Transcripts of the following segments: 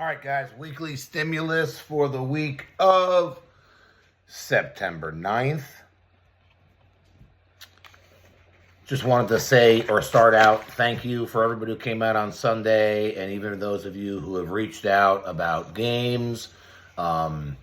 All right, guys, weekly stimulus for the week of September 9th. Just wanted to say or start out, thank you for everybody who came out on Sunday, and even those of you who have reached out about games. Yeah,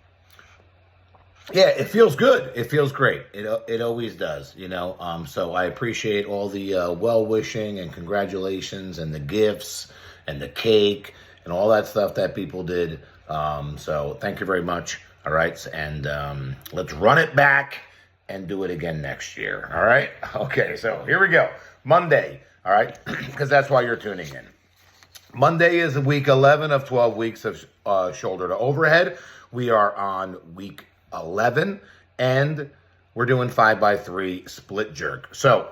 it feels good. It feels great. It always does, you know. So I appreciate all the well-wishing and congratulations and the gifts and the cake and all that stuff that people did. So thank you very much. All right, and let's run it back and do it again next year. All right. Okay. So here we go. Monday. All right, because that's why you're tuning in. Monday is week 11 of 12 weeks of shoulder to overhead. We are on week 11, and we're doing 5x3 split jerk. So,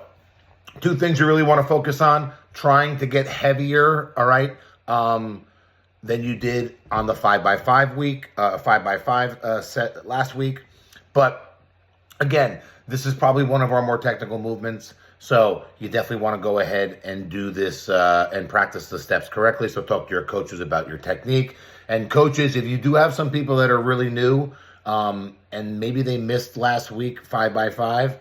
two things you really want to focus on: trying to get heavier, all right, than you did on the 5x5 week, 5x5 set last week. But again, this is probably one of our more technical movements. So you definitely want to go ahead and do this and practice the steps correctly. So talk to your coaches about your technique. And coaches, if you do have some people that are really new, and maybe they missed last week 5x5,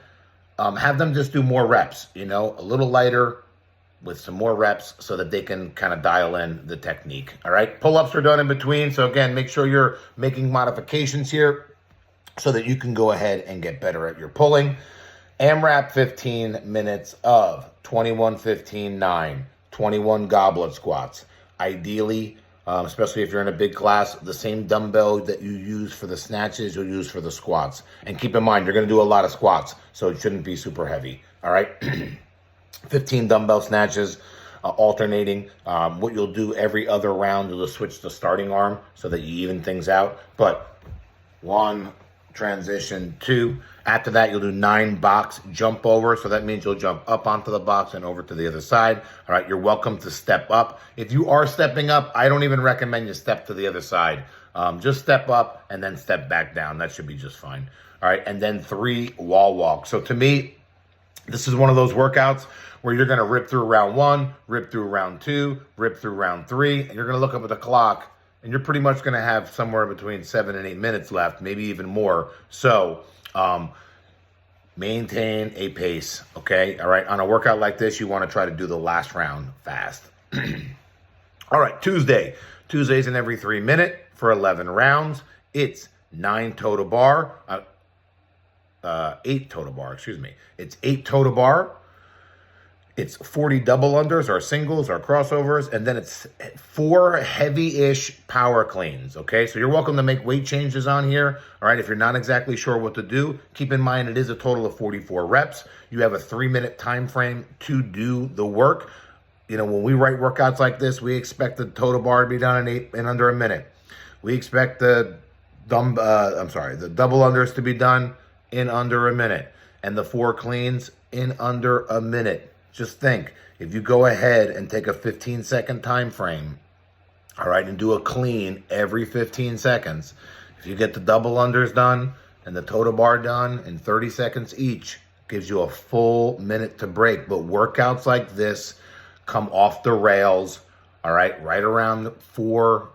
have them just do more reps, you know, a little lighter with some more reps so that they can kind of dial in the technique. All right. Pull-ups are done in between. So again, make sure you're making modifications here so that you can go ahead and get better at your pulling. AMRAP 15 minutes of 21-15-9, 21 goblet squats. Ideally, especially if you're in a big class, the same dumbbell that you use for the snatches, you'll use for the squats. And keep in mind, you're going to do a lot of squats, so it shouldn't be super heavy. All right? 15 dumbbell snatches, alternating. What you'll do every other round, you'll just switch the starting arm so that you even things out. But 1, transition 2. After that, you'll do 9 box jump over. So that means you'll jump up onto the box and over to the other side. All right, you're welcome to step up. If you are stepping up, I don't even recommend you step to the other side. Just step up and then step back down. That should be just fine. All right, and then 3 wall walks. So to me, this is one of those workouts where you're going to rip through round 1, rip through round 2, rip through round 3, and you're going to look up at the clock, and you're pretty much going to have somewhere between 7 and 8 minutes left, maybe even more. So maintain a pace, okay? All right, on a workout like this, you want to try to do the last round fast. All right, Tuesday. Tuesday's in every 3 minute for 11 rounds. It's 9 toe to bar, 8 toe to bar, excuse me. It's 8 toe to bar. It's 40 double unders or singles or crossovers, and then it's 4 heavy-ish power cleans, okay? So you're welcome to make weight changes on here, all right? If you're not exactly sure what to do, keep in mind it is a total of 44 reps. You have a 3-minute time frame to do the work. You know, when we write workouts like this, we expect the total bar to be done in under a minute. We expect the double unders to be done in under a minute, and the 4 cleans in under a minute. Just think, if you go ahead and take a 15-second time frame, all right, and do a clean every 15 seconds, if you get the double unders done and the total bar done in 30 seconds each, gives you a full minute to break. But workouts like this come off the rails, all right, right around 4,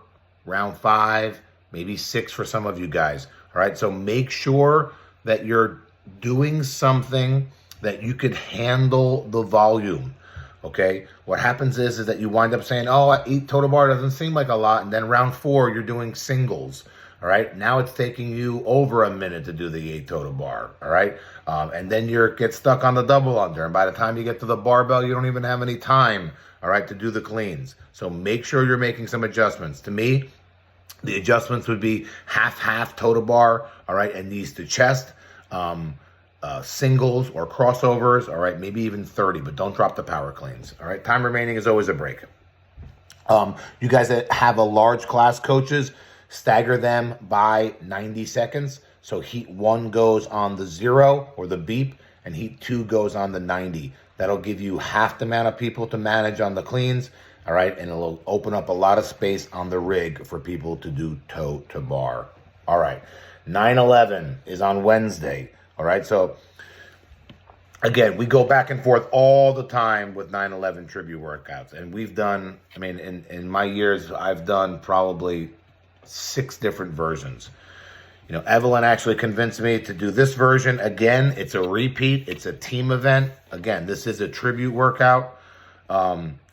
round 5, maybe 6 for some of you guys, all right? So make sure that you're doing something that you could handle the volume, okay? What happens is that you wind up saying, oh, 8 total bar doesn't seem like a lot, and then round 4, you're doing singles, all right? Now it's taking you over a minute to do the 8 total bar, all right? And then you get stuck on the double under, and by the time you get to the barbell, you don't even have any time, all right, to do the cleans. So make sure you're making some adjustments. To me, the adjustments would be half total bar, all right, and knees to chest, singles or crossovers, all right, maybe even 30, but don't drop the power cleans, all right? Time remaining is always a break. You guys that have a large class coaches, stagger them by 90 seconds. So heat 1 goes on the 0 or the beep, and heat 2 goes on the 90. That'll give you half the amount of people to manage on the cleans, all right? And it'll open up a lot of space on the rig for people to do toe to bar. All right, 9/11 is on Wednesday. All right, so again, we go back and forth all the time with 9/11 tribute workouts. And we've done, I mean, in my years, I've done probably 6 different versions. You know, Evelyn actually convinced me to do this version. Again, it's a repeat. It's a team event. Again, this is a tribute workout.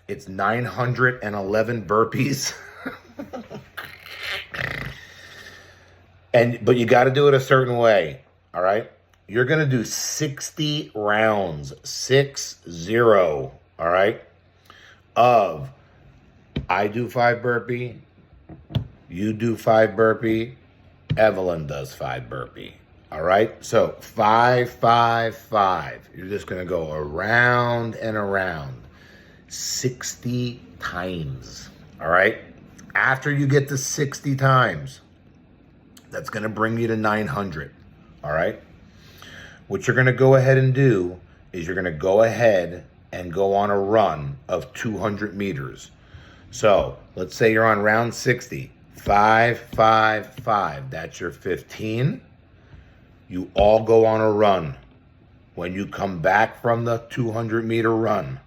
It's 911 burpees. But you got to do it a certain way, all right? You're going to do 60 rounds, 60, all right, of I do 5 burpee, you do 5 burpee, Evelyn does 5 burpee, all right? So 5, 5, 5. You're just going to go around and around 60 times, all right? After you get to 60 times, that's going to bring you to 900, all right? What you're going to go ahead and do is you're going to go ahead and go on a run of 200 meters. So let's say you're on round 60, 5, 5, 5. That's your 15. You all go on a run. When you come back from the 200-meter run,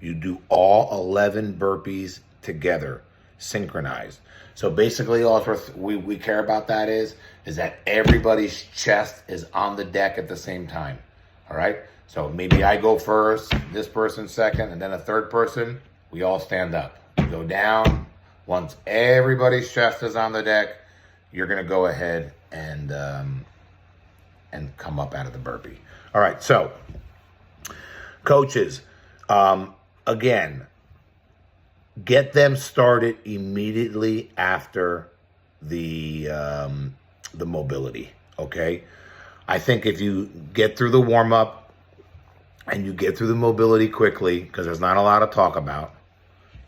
you do all 11 burpees together, synchronized. So basically, all we care about that is that everybody's chest is on the deck at the same time. All right? So maybe I go first, this person second, and then a third person. We all stand up. We go down. Once everybody's chest is on the deck, you're going to go ahead and come up out of the burpee. All right. So, coaches, again, get them started immediately after the mobility, okay? I think if you get through the warm-up and you get through the mobility quickly, because there's not a lot to talk about,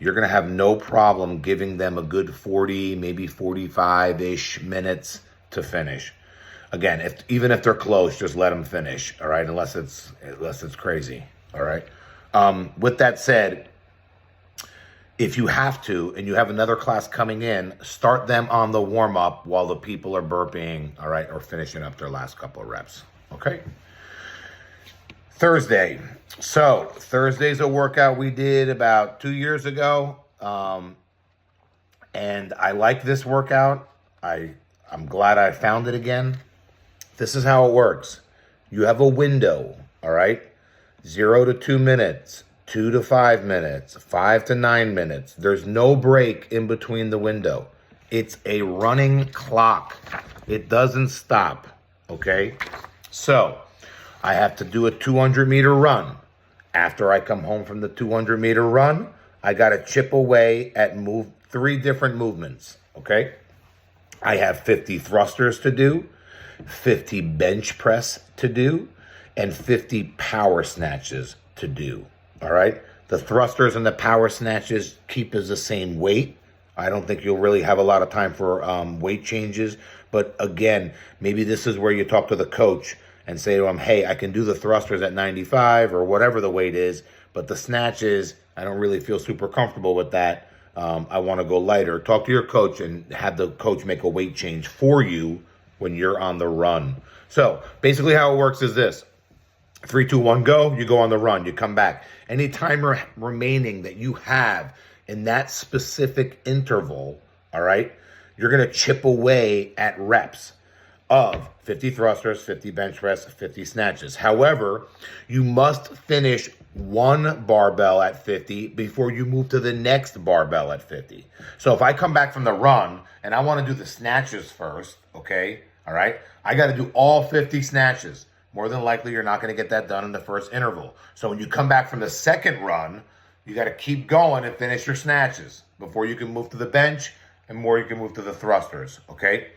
you're going to have no problem giving them a good 40, maybe 45-ish minutes to finish. Again, even if they're close, just let them finish, all right? Unless it's crazy, all right? With that said, if you have to, and you have another class coming in, start them on the warm-up while the people are burping, all right, or finishing up their last couple of reps, okay? Thursday. So, Thursday's a workout we did about 2 years ago, and I like this workout. I'm glad I found it again. This is how it works. You have a window, all right? 0 to 2 minutes. 2 to 5 minutes, 5 to 9 minutes. There's no break in between the window. It's a running clock. It doesn't stop, okay? So I have to do a 200-meter run. After I come home from the 200-meter run, I got to chip away at 3 different movements, okay? I have 50 thrusters to do, 50 bench press to do, and 50 power snatches to do. All right. The thrusters and the power snatches keep as the same weight. I don't think you'll really have a lot of time for weight changes. But again, maybe this is where you talk to the coach and say to him, hey, I can do the thrusters at 95 or whatever the weight is, but the snatches, I don't really feel super comfortable with that. I want to go lighter. Talk to your coach and have the coach make a weight change for you when you're on the run. So basically how it works is this. 3, 2, 1, go. You go on the run. You come back. Any time remaining that you have in that specific interval, all right, you're going to chip away at reps of 50 thrusters, 50 bench press, 50 snatches. However, you must finish one barbell at 50 before you move to the next barbell at 50. So if I come back from the run and I want to do the snatches first, okay, all right, I got to do all 50 snatches. More than likely, you're not going to get that done in the first interval. So when you come back from the second run, you got to keep going and finish your snatches before you can move to the bench and more you can move to the thrusters, okay?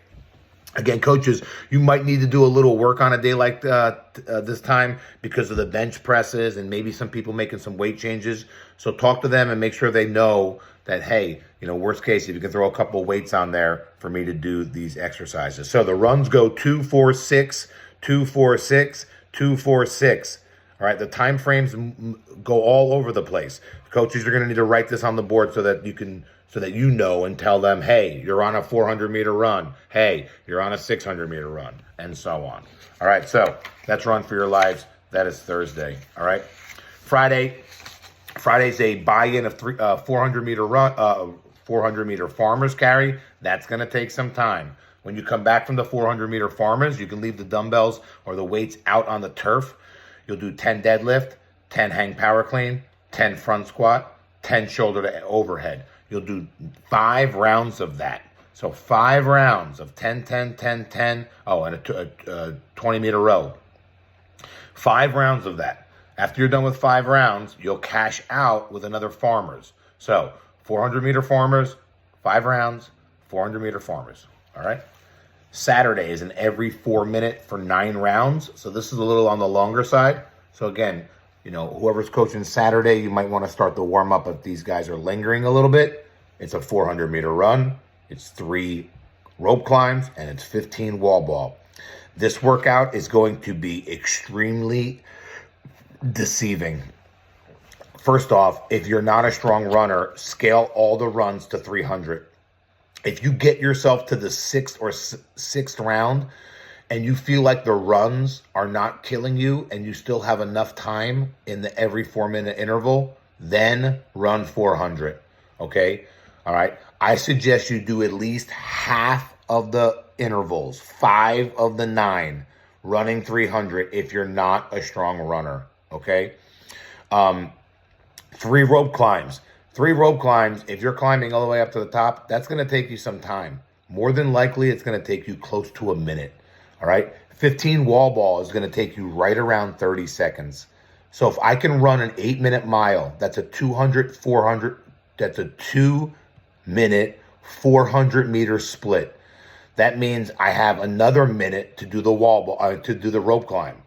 Again, coaches, you might need to do a little work on a day like this time because of the bench presses and maybe some people making some weight changes. So talk to them and make sure they know that, hey, you know, worst case, if you can throw a couple of weights on there for me to do these exercises. So the runs go 2, 4, 6, 2, 4, 6, 2, 4, 6. All right, the time frames go all over the place. Coaches are going to need to write this on the board so that you know and tell them, hey, you're on a 400-meter run. Hey, you're on a 600-meter run, and so on. All right, so that's Run for Your Lives. That is Thursday. All right. Friday's a buy-in of 400-meter run, 400-meter farmers carry. That's going to take some time. When you come back from the 400-meter farmers, you can leave the dumbbells or the weights out on the turf. You'll do 10 deadlift, 10 hang power clean, 10 front squat, 10 shoulder to overhead. You'll do 5 rounds of that. So 5 rounds of 10, 10, 10, 10. Oh, and a 20-meter row. 5 rounds of that. After you're done with 5 rounds, you'll cash out with another farmers. So 400-meter farmers, 5 rounds, 400-meter farmers. All right. Saturday is an every 4 minute for 9 rounds. So this is a little on the longer side. So again, you know, whoever's coaching Saturday, you might want to start the warm up if these guys are lingering a little bit. It's a 400-meter run. It's 3 rope climbs and it's 15 wall ball. This workout is going to be extremely deceiving. First off, if you're not a strong runner, scale all the runs to 300. If you get yourself to the 6th round and you feel like the runs are not killing you and you still have enough time in the every 4 minute interval, then run 400. Okay. All right. I suggest you do at least half of the intervals, 5 of the 9, running 300 if you're not a strong runner. Okay. 3 rope climbs. 3 rope climbs, if you're climbing all the way up to the top, that's going to take you some time. More than likely, it's going to take you close to a minute. All right. 15 wall ball is going to take you right around 30 seconds. So if I can run an 8-minute mile, that's a 200, 400, that's a 2-minute, 400-meter split. That means I have another minute to do the wall ball, to do the rope climb.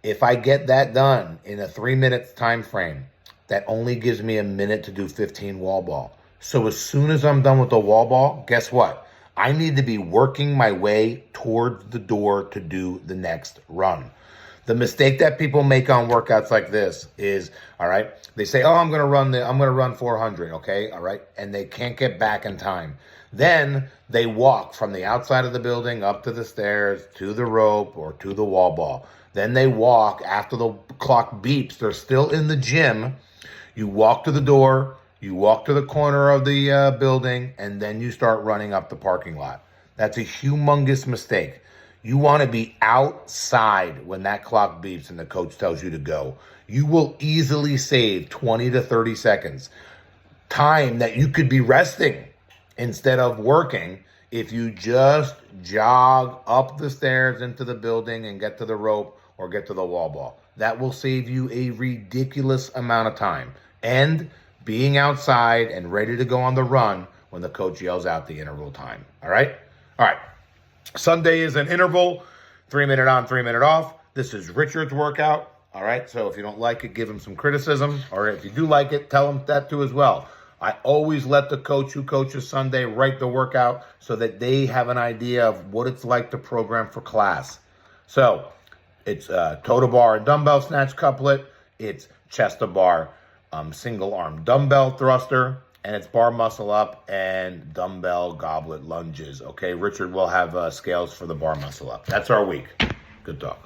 If I get that done in a 3-minute time frame, that only gives me a minute to do 15 wall ball. So as soon as I'm done with the wall ball, guess what? I need to be working my way towards the door to do the next run. The mistake that people make on workouts like this is, all right, they say, oh, I'm going to run 400. Okay. All right. And they can't get back in time. Then they walk from the outside of the building up to the stairs, to the rope or to the wall ball. Then they walk after the clock beeps. They're still in the gym. You walk to the door, you walk to the corner of the building, and then you start running up the parking lot. That's a humongous mistake. You want to be outside when that clock beeps and the coach tells you to go. You will easily save 20 to 30 seconds. Time that you could be resting instead of working if you just jog up the stairs into the building and get to the rope or get to the wall ball. That will save you a ridiculous amount of time. And being outside and ready to go on the run when the coach yells out the interval time. All right? All right. Sunday is an interval, 3-minute on, 3-minute off. This is Richard's workout. All right? So if you don't like it, give him some criticism. Or if you do like it, tell him that too as well. I always let the coach who coaches Sunday write the workout so that they have an idea of what it's like to program for class. So it's toe to bar and dumbbell snatch couplet. It's chest to bar single arm dumbbell thruster, and it's bar muscle up and dumbbell goblet lunges. Okay, Richard will have scales for the bar muscle up. That's our week. Good talk.